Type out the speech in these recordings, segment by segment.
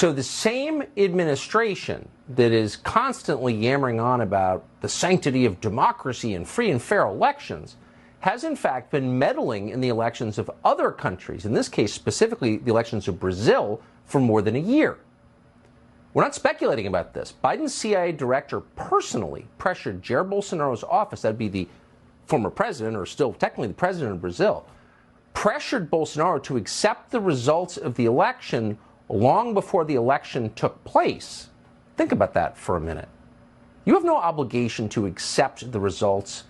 So the same administration that is constantly yammering on about the sanctity of democracy and free and fair elections has in fact been meddling in the elections of other countries, in this case specifically the elections of Brazil, for more than a year. We're not speculating about this. Biden's CIA director personally pressured Jair Bolsonaro's office, that'd be the former president, or still technically the president of Brazil, pressured Bolsonaro to accept the results of the election long before the election took place. Think about that for a minute. You have no obligation to accept the results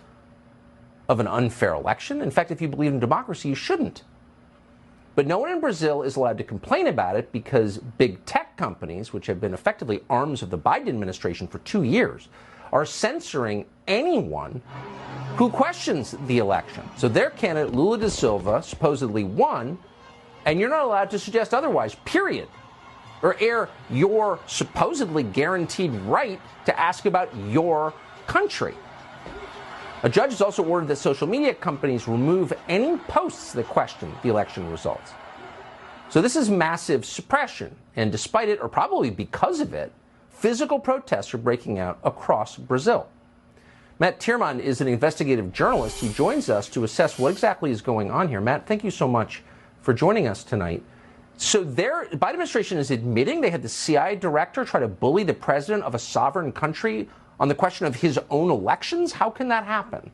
of an unfair election. In fact, if you believe in democracy, you shouldn't. But no one in Brazil is allowed to complain about it because big tech companies, which have been effectively arms of the Biden administration for 2 years, are censoring anyone who questions the election. So their candidate, Lula da Silva, supposedly won, and you're not allowed to suggest otherwise, period, or air your supposedly guaranteed right to ask about your country. A judge has also ordered that social media companies remove any posts that question the election results. So this is massive suppression, and despite it, or probably because of it, physical protests are breaking out across Brazil. Matt Tierman is an investigative journalist. He joins us to assess what exactly is going on here. Matt, thank you so much for joining us tonight. So the Biden administration is admitting they had the CIA director try to bully the president of a sovereign country on the question of his own elections? How can that happen?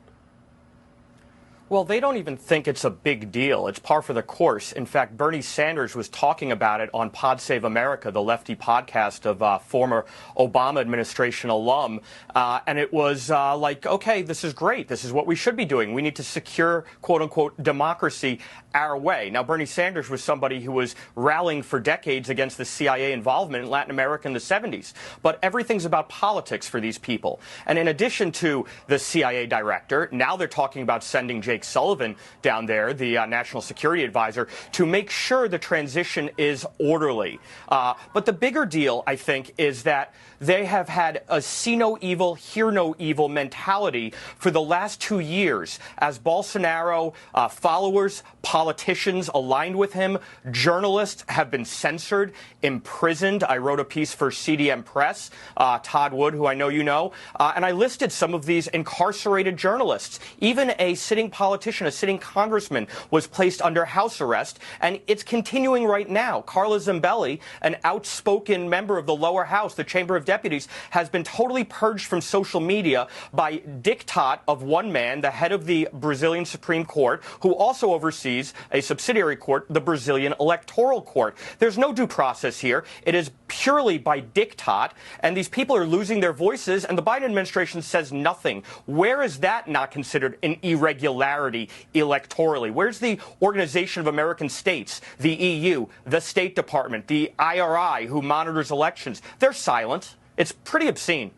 Well, they don't even think it's a big deal. It's par for the course. In fact, Bernie Sanders was talking about it on Pod Save America, the lefty podcast of former Obama administration alum. And it was like, okay, this is great. This is what we should be doing. We need to secure, quote unquote, democracy our way. Now, Bernie Sanders was somebody who was rallying for decades against the CIA involvement in Latin America in the 70s. But everything's about politics for these people. And in addition to the CIA director, now they're talking about sending Jake Sullivan down there, the national security advisor, to make sure the transition is orderly. But the bigger deal, I think, is that they have had a see no evil, hear no evil mentality for the last 2 years as Bolsonaro followers, politicians aligned with him, journalists have been censored, imprisoned. I wrote a piece for CDM Press, Todd Wood, who I know you know, and I listed some of these incarcerated journalists. Even a sitting politician, a sitting congressman, was placed under house arrest, and it's continuing right now. Carla Zambelli, an outspoken member of the lower house, the Chamber of Deputies, has been totally purged from social media by diktat of one man, the head of the Brazilian Supreme Court, who also oversees a subsidiary court, the Brazilian Electoral Court. There's no due process here. It is purely by diktat, and these people are losing their voices, and the Biden administration says nothing. Where is that not considered an irregularity electorally? Where's the Organization of American States, the EU, the State Department, the IRI, who monitors elections? They're silent. It's pretty obscene.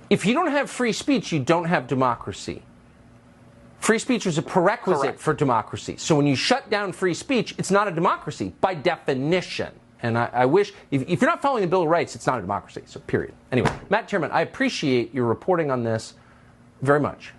If you don't have free speech, you don't have democracy. Free speech is a prerequisite for democracy. So when you shut down free speech, it's not a democracy by definition. And I wish, if you're not following the Bill of Rights, it's not a democracy. So period. Anyway, Matt Tierman, I appreciate your reporting on this very much.